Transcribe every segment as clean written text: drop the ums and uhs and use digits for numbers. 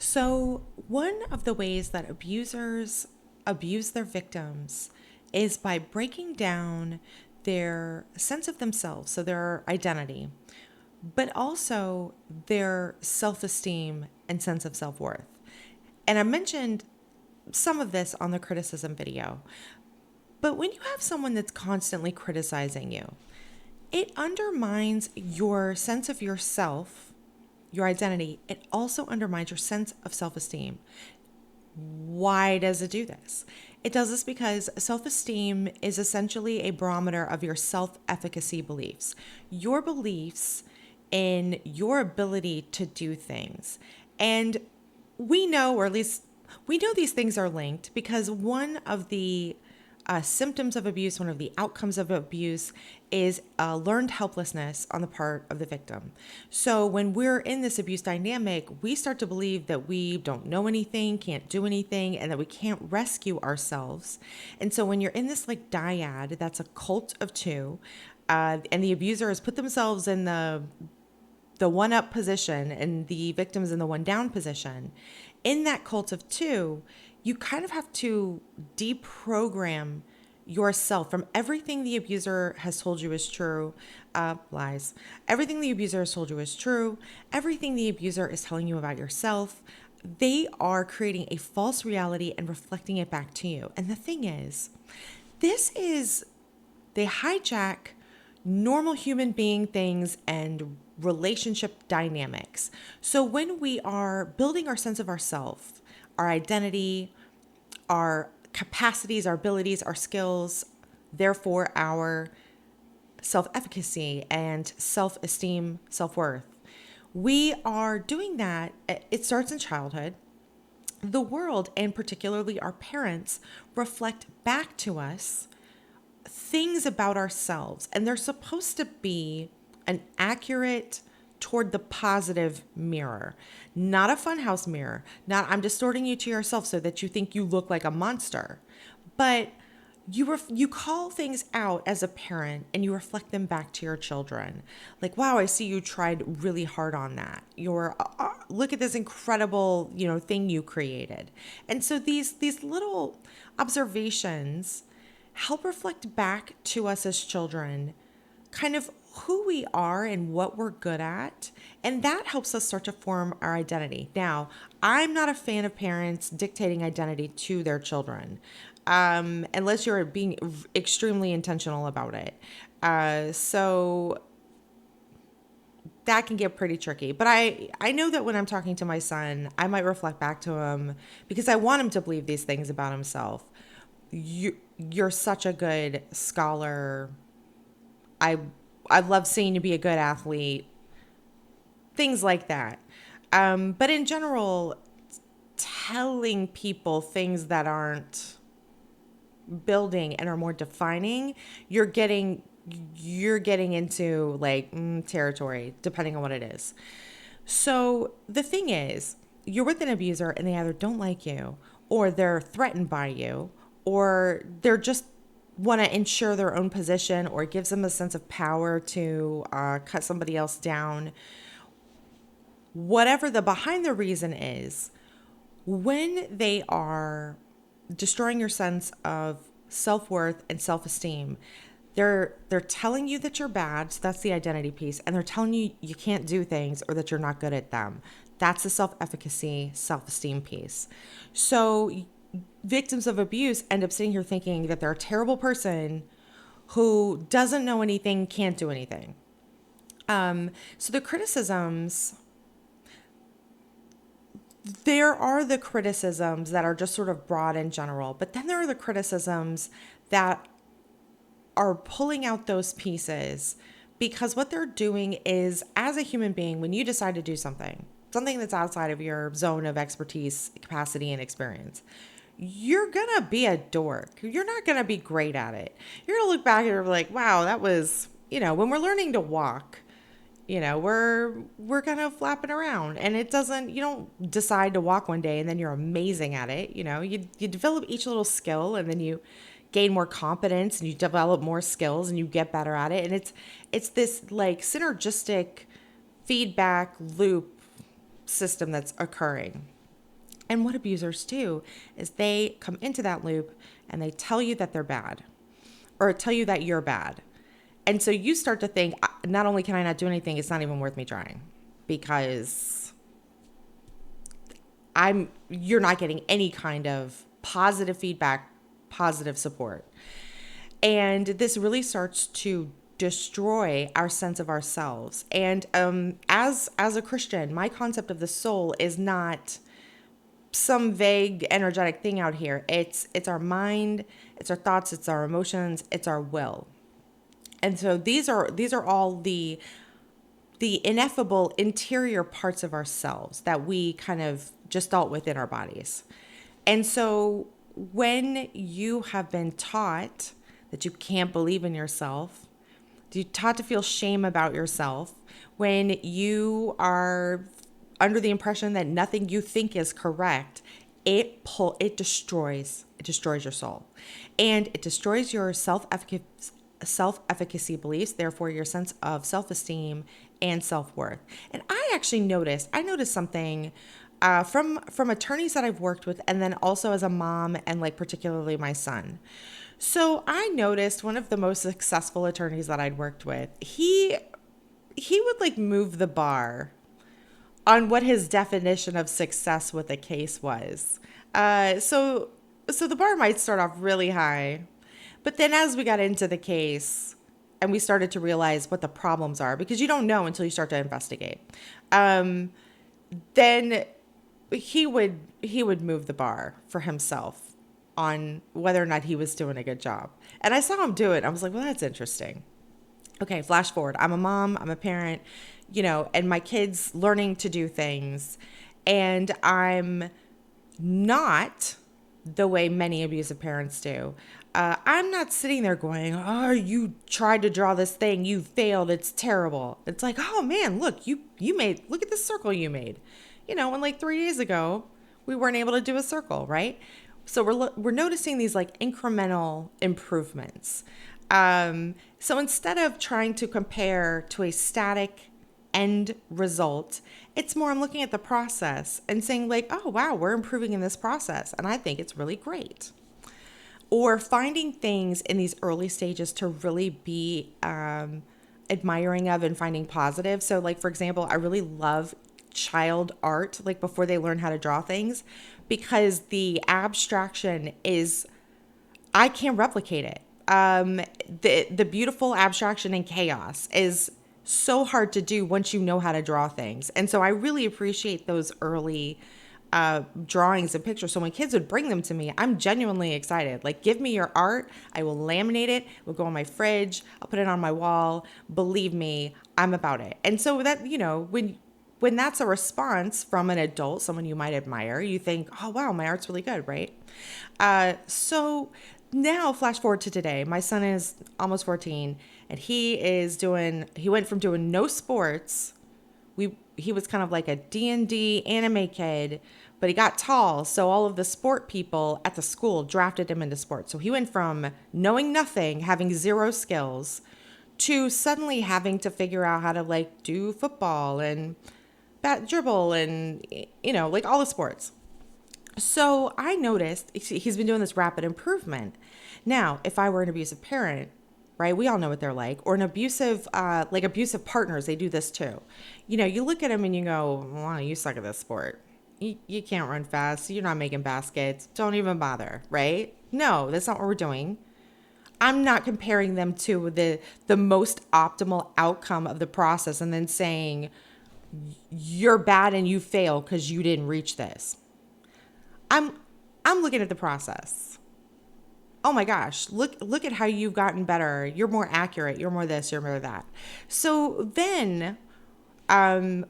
So, one of the ways that abusers abuse their victims is by breaking down their sense of themselves, so their identity, but also their self esteem and sense of self worth. And I mentioned some of this on the criticism video, but when you have someone that's constantly criticizing you, it undermines your sense of yourself, your identity. It also undermines your sense of self esteem. Why does it do this? It does this because self esteem is essentially a barometer of your self efficacy beliefs, your beliefs in your ability to do things. And we know, or at least we know these things are linked because one of the symptoms of abuse, one of the outcomes of abuse is learned helplessness on the part of the victim. So when we're in this abuse dynamic, we start to believe that we don't know anything, can't do anything, and that we can't rescue ourselves. And so when you're in this like dyad, that's a cult of two, and the abuser has put themselves in the one up position and the victims in the one down position, in that cult of two, you kind of have to deprogram yourself from everything the abuser has told you is true. Lies. Everything the abuser has told you is true. Everything the abuser is telling you about yourself. They are creating a false reality and reflecting it back to you. And the thing is, this is, they hijack normal human being things and relationship dynamics. So when we are building our sense of ourself, our identity, our capacities, our abilities, our skills, therefore our self efficacy and self esteem, self worth, we are doing that. It starts in childhood. The world, and particularly our parents, reflect back to us things about ourselves, and they're supposed to be an accurate toward the positive mirror, not a funhouse mirror, not I'm distorting you to yourself so that you think you look like a monster, but you call things out as a parent and you reflect them back to your children. Like, wow, I see you tried really hard on that. You're look at this incredible, thing you created. And so these little observations help reflect back to us as children kind of who we are and what we're good at. And that helps us start to form our identity. Now, I'm not a fan of parents dictating identity to their children, unless you're being extremely intentional about it. So that can get pretty tricky. But I know that when I'm talking to my son, I might reflect back to him because I want him to believe these things about himself. You're such a good scholar. I I love seeing you be a good athlete. Things like that. But in general, telling people things that aren't building and are more defining, you're getting into like territory, depending on what it is. So the thing is, you're with an abuser and they either don't like you, or they're threatened by you, or they're just want to ensure their own position, or it gives them a sense of power to cut somebody else down. Whatever the behind the reason is, when they are destroying your sense of self-worth and self-esteem, they're telling you that you're bad, so that's the identity piece, and they're telling you you can't do things or that you're not good at them. That's the self-efficacy, self-esteem piece. So victims of abuse end up sitting here thinking that they're a terrible person who doesn't know anything, can't do anything. So the criticisms, there are the criticisms that are just sort of broad in general, but then there are the criticisms that are pulling out those pieces, because what they're doing is, as a human being, when you decide to do something that's outside of your zone of expertise, capacity, and experience, you're gonna be a dork. You're not gonna be great at it. You're gonna look back and you're like, wow, that was, when we're learning to walk, we're kind of flapping around, and it doesn't, you don't decide to walk one day and then you're amazing at it. You develop each little skill, and then you gain more competence, and you develop more skills, and you get better at it. And it's this like synergistic feedback loop system that's occurring. And what abusers do is they come into that loop and they tell you that they're bad or tell you that you're bad. And so you start to think, not only can I not do anything, it's not even worth me trying because you're not getting any kind of positive feedback, positive support. And this really starts to destroy our sense of ourselves. And as a Christian, my concept of the soul is not some vague energetic thing out here. It's our mind, it's our thoughts, it's our emotions, it's our will. And so these are all the ineffable interior parts of ourselves that we kind of just dealt with in our bodies. And so when you have been taught that you can't believe in yourself, you're taught to feel shame about yourself, when you are under the impression that nothing you think is correct, it destroys your soul, and it destroys your self-efficacy beliefs, therefore your sense of self-esteem and self-worth. And I actually noticed something from attorneys that I've worked with, and then also as a mom and like particularly my son. So I noticed one of the most successful attorneys that I'd worked with, he would like move the bar on what his definition of success with a case was. So the bar might start off really high, but then as we got into the case and we started to realize what the problems are, because you don't know until you start to investigate, then he would move the bar for himself on whether or not he was doing a good job. And I saw him do it. I was like, well, that's interesting. Okay, flash forward. I'm a mom, I'm a parent, and my kid's learning to do things. And I'm not the way many abusive parents do. I'm not sitting there going, oh, you tried to draw this thing, you failed, it's terrible. It's like, oh man, look at this circle you made. And like 3 days ago, we weren't able to do a circle, right? So we're noticing these like incremental improvements. So instead of trying to compare to a static end result, it's more I'm looking at the process and saying like, oh, wow, we're improving in this process. And I think it's really great. Or finding things in these early stages to really be admiring of and finding positive. So like, for example, I really love child art, like before they learn how to draw things, because the abstraction is, I can't replicate it. The beautiful abstraction and chaos is so hard to do once you know how to draw things. And so I really appreciate those early drawings and pictures. So when kids would bring them to me, I'm genuinely excited. Like, give me your art. I will laminate it. It will go on my fridge. I'll put it on my wall. Believe me, I'm about it. And so that, when that's a response from an adult, someone you might admire, you think, oh, wow, my art's really good, right? So now flash forward to today. My son is almost 14, and he went from doing no sports. He was kind of like a D&D anime kid, but he got tall. So all of the sport people at the school drafted him into sports. So he went from knowing nothing, having zero skills, to suddenly having to figure out how to like do football and dribble and, like all the sports. So I noticed he's been doing this rapid improvement. Now, if I were an abusive parent, right, we all know what they're like, or an abusive partners, they do this too. You look at them and you go, well, you suck at this sport. You can't run fast. You're not making baskets. Don't even bother, right? No, that's not what we're doing. I'm not comparing them to the most optimal outcome of the process and then saying, you're bad and you fail because you didn't reach this. I'm looking at the process. Oh my gosh, look at how you've gotten better. You're more accurate. You're more this, you're more that. So then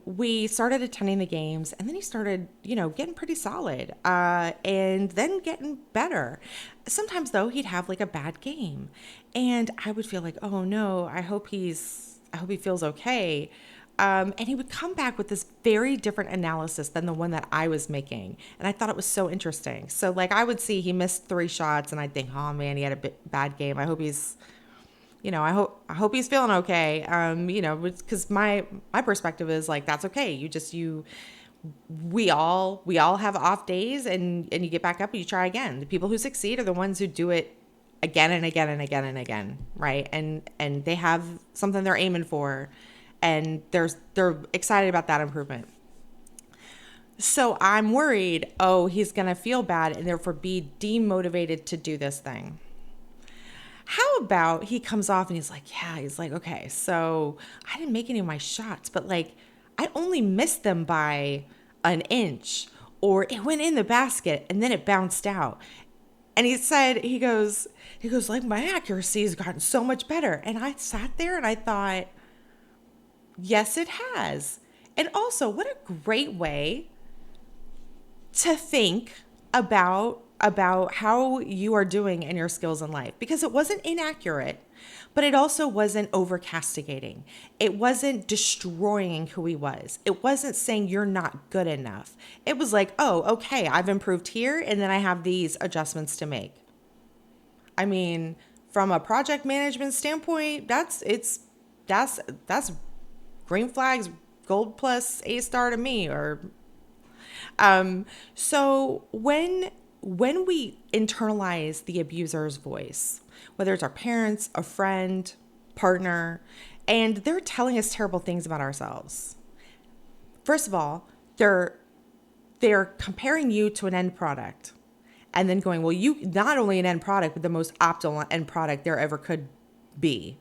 we started attending the games, and then he started, getting pretty solid, and then getting better. Sometimes though, he'd have like a bad game, and I would feel like, oh no, I hope he feels okay. And he would come back with this very different analysis than the one that I was making. And I thought it was so interesting. So like I would see he missed 3 shots and I'd think, oh man, he had a bad game. I hope he's, I hope he's feeling okay. Because my perspective is like, that's okay. We all have off days, and you get back up and you try again. The people who succeed are the ones who do it again and again and again and again, right? And they have something they're aiming for, and they're excited about that improvement. So I'm worried, oh, he's going to feel bad and therefore be demotivated to do this thing. How about he comes off and he's like, yeah, he's like, okay, so I didn't make any of my shots, but like I only missed them by an inch, or it went in the basket and then it bounced out. And he said, he goes, like my accuracy has gotten so much better. And I sat there and I thought, yes, it has. And also, what a great way to think about how you are doing in your skills in life, because it wasn't inaccurate, but it also wasn't over castigating. It wasn't destroying who he was. It wasn't saying you're not good enough. It was like, oh, okay, I've improved here and then I have these adjustments to make. I mean, from a project management standpoint, that's green flags, gold plus A star to me. Or so when we internalize the abuser's voice, whether it's our parents, a friend, partner, and they're telling us terrible things about ourselves. First of all, they're comparing you to an end product, and then going, well, you not only an end product, but the most optimal end product there ever could be.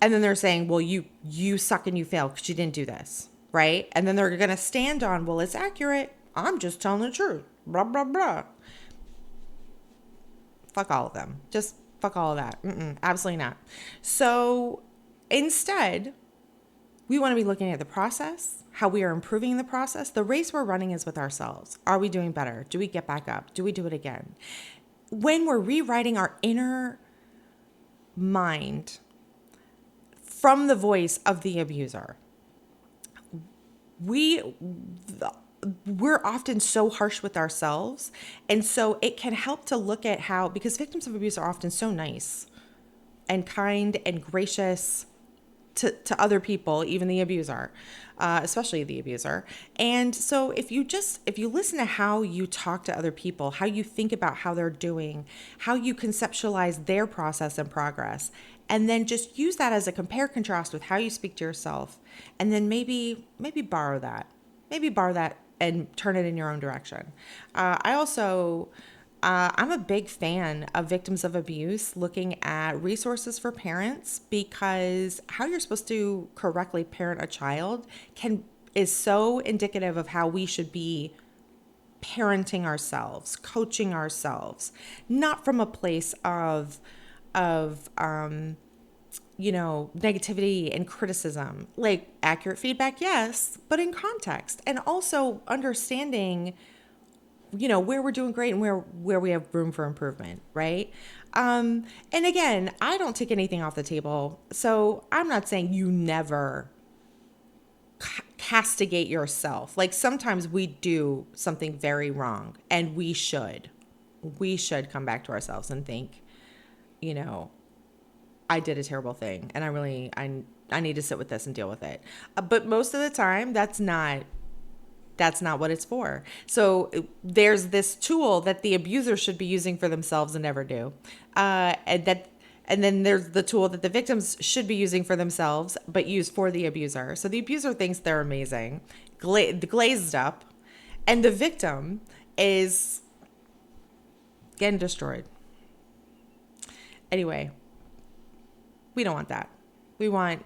And then they're saying, well, you suck and you fail because you didn't do this, right? And then they're going to stand on, well, it's accurate. I'm just telling the truth. Blah, blah, blah. Fuck all of them. Just fuck all of that. Absolutely not. So instead, we want to be looking at the process, how we are improving the process. The race we're running is with ourselves. Are we doing better? Do we get back up? Do we do it again? When we're rewriting our inner mind from the voice of the abuser, we're often so harsh with ourselves. And so it can help to look at how, because victims of abuse are often so nice and kind and gracious to other people, even the abuser, especially the abuser. And so if you listen to how you talk to other people, how you think about how they're doing, how you conceptualize their process and progress, and then just use that as a compare contrast with how you speak to yourself, and then maybe borrow that and turn it in your own direction. I'm a big fan of victims of abuse looking at resources for parents, because how you're supposed to correctly parent a child is so indicative of how we should be parenting ourselves, coaching ourselves, not from a place of negativity and criticism. Like, accurate feedback, yes, but in context, and also understanding, where we're doing great and where we have room for improvement, right? And again, I don't take anything off the table, so I'm not saying you never castigate yourself. Like, sometimes we do something very wrong, and we should come back to ourselves and think, I did a terrible thing, and I need to sit with this and deal with it. But most of the time, that's not what it's for. So there's this tool that the abuser should be using for themselves and never do, and then there's the tool that the victims should be using for themselves but use for the abuser. So the abuser thinks they're amazing, glazed up, and the victim is getting destroyed. Anyway, we don't want that. We want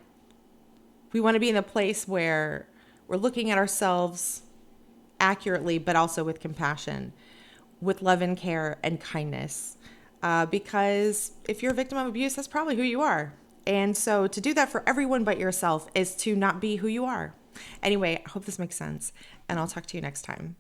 to be in a place where we're looking at ourselves accurately, but also with compassion, with love and care and kindness. Because if you're a victim of abuse, that's probably who you are. And so to do that for everyone but yourself is to not be who you are. Anyway, I hope this makes sense, and I'll talk to you next time.